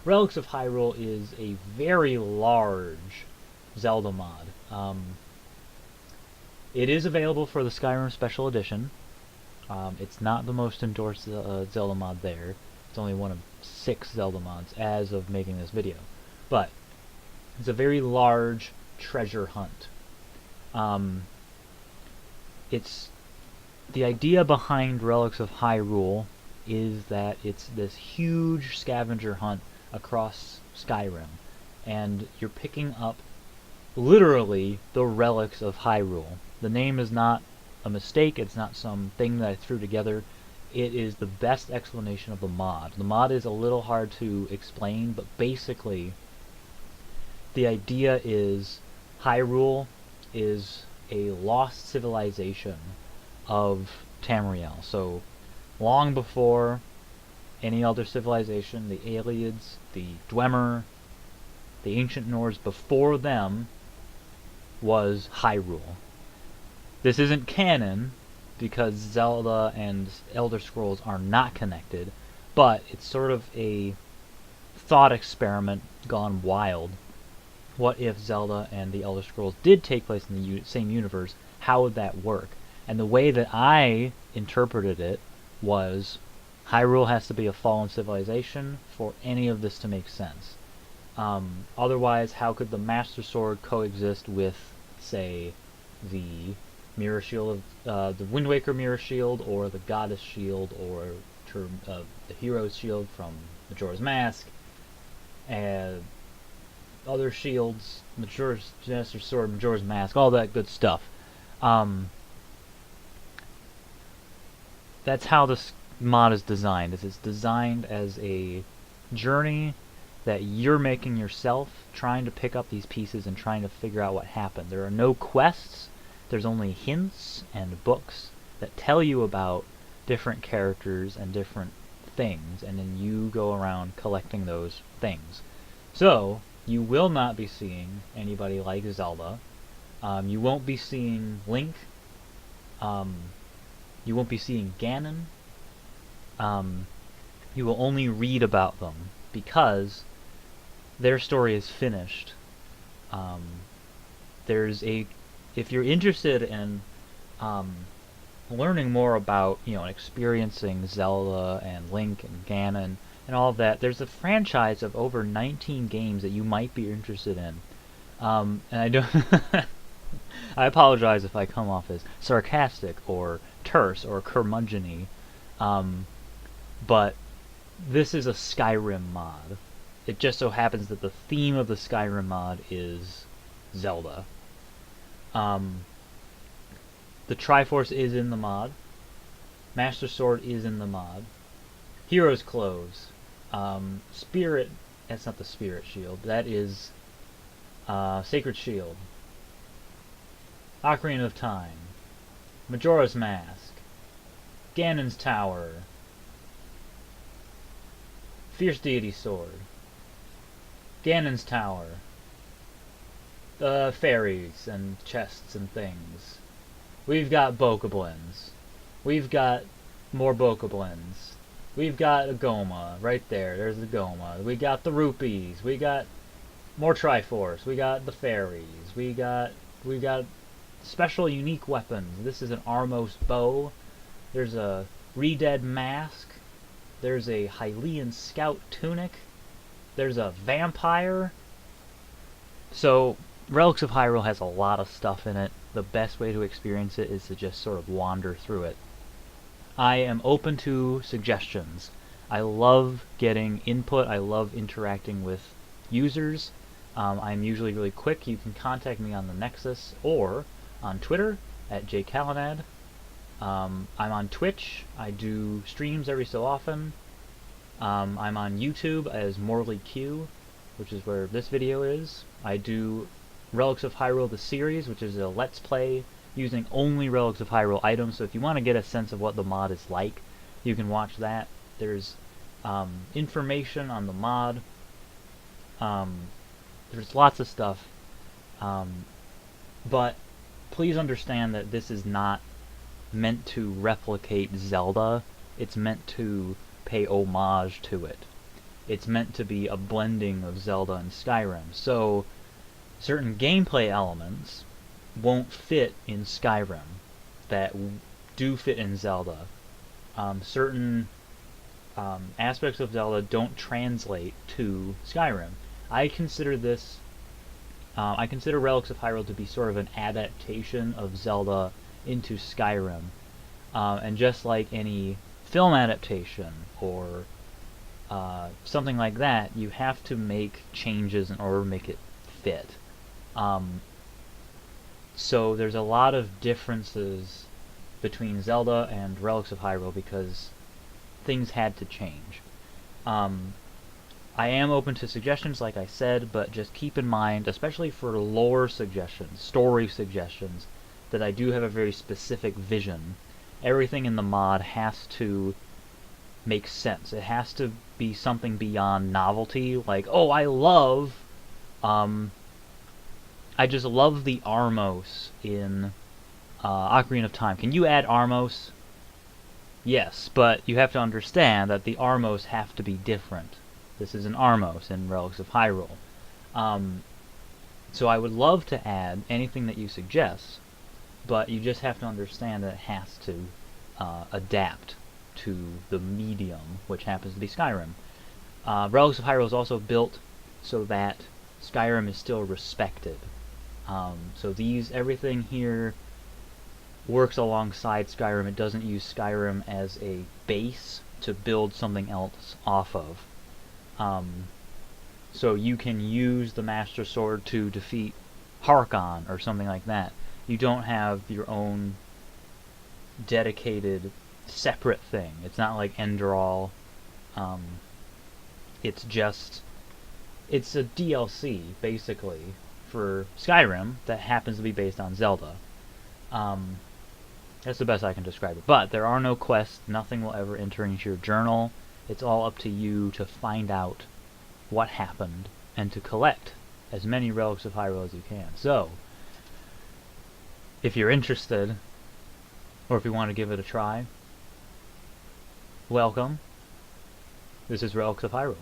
Relics of Hyrule is a very large Zelda mod. It is available for the Skyrim Special Edition. It's not the most endorsed Zelda mod there. It's only one of 6 Zelda mods as of making this video. But it's a very large treasure hunt. It's the idea behind Relics of Hyrule is that it's this huge scavenger hunt across Skyrim, and you're picking up literally the relics of Hyrule. The name is not a mistake, it's not some thing that I threw together. It is the best explanation of the mod. The mod is a little hard to explain, but basically the idea is Hyrule is a lost civilization of Tamriel. So long before any other civilization, the Aliens, the Dwemer, the Ancient Nords, before them was Hyrule. This isn't canon because Zelda and Elder Scrolls are not connected, but it's sort of a thought experiment gone wild. What if Zelda and the Elder Scrolls did take place in the same universe? How would that work? And the way that I interpreted it was Hyrule has to be a fallen civilization for any of this to make sense. Otherwise, how could the Master Sword coexist with, say, the Mirror Shield of the Wind Waker Mirror Shield, or the Goddess Shield, or the Hero's Shield from Majora's Mask, and other shields, Majora's Master Sword, Majora's Mask, all that good stuff. That's how this mod is designed. It's designed as a journey that you're making yourself, trying to pick up these pieces and trying to figure out what happened. There are no quests. There's only hints and books that tell you about different characters and different things, and then you go around collecting those things. So, you will not be seeing anybody like Zelda. You won't be seeing Link. You won't be seeing Ganon. You will only read about them because their story is finished. If you're interested in learning more about, experiencing Zelda and Link and Ganon and all of that, there's a franchise of over 19 games that you might be interested in. And I don't... I apologize if I come off as sarcastic or terse or curmudgeon-y, but this is a Skyrim mod. It just so happens that the theme of the Skyrim mod is Zelda. The Triforce is in the mod. Master Sword is in the mod. Hero's Clothes. Spirit... That's not the Spirit Shield. That is Sacred Shield. Ocarina of Time. Majora's Mask. Ganon's Tower. Fierce Deity Sword. Ganon's Tower. Fairies and chests and things. We've got Bokoblins. We've got more Bokoblins. We've got a Goma right there. There's the Goma. We got the Rupees. We got more Triforce. We got the fairies. We got special unique weapons. This is an Armos bow. There's a Redead mask. There's a Hylian scout tunic. There's a vampire. So, Relics of Hyrule has a lot of stuff in it. The best way to experience it is to just sort of wander through it. I am open to suggestions. I love getting input. I love interacting with users. I'm usually really quick. You can contact me on the Nexus or on Twitter at jcalinad. I'm on Twitch. I do streams every so often. I'm on YouTube as Morley Q, which is where this video is. I do Relics of Hyrule the series, which is a Let's Play using only Relics of Hyrule items. So if you want to get a sense of what the mod is like, you can watch that. There's information on the mod. There's lots of stuff. But please understand that this is not meant to replicate Zelda. It's meant to pay homage to it. It's meant to be a blending of Zelda and Skyrim. So certain gameplay elements won't fit in Skyrim that do fit in Zelda. Certain aspects of Zelda don't translate to Skyrim. I consider this I consider Relics of Hyrule to be sort of an adaptation of Zelda into Skyrim. And just like any film adaptation or something like that, you have to make changes in order to make it fit. So there's a lot of differences between Zelda and Relics of Hyrule because things had to change. I am open to suggestions, like I said, but just keep in mind, especially for lore suggestions, story suggestions, that I do have a very specific vision. Everything in the mod has to make sense. It has to be something beyond novelty, like, oh, I just love the Armos in Ocarina of Time. Can you add Armos? Yes, but you have to understand that the Armos have to be different. This is an Armos in Relics of Hyrule. So I would love to add anything that you suggest, but you just have to understand that it has to adapt to the medium, which happens to be Skyrim. Relics of Hyrule is also built so that Skyrim is still respected. So everything here works alongside Skyrim. It doesn't use Skyrim as a base to build something else off of. So you can use the Master Sword to defeat Harkon or something like that. You don't have your own dedicated, separate thing. It's not like Enderal. It's a DLC, basically, for Skyrim that happens to be based on Zelda. That's the best I can describe it. But there are no quests. Nothing will ever enter into your journal. It's all up to you to find out what happened and to collect as many Relics of Hyrule as you can. So, if you're interested, or if you want to give it a try, welcome. This is Relics of Hyrule.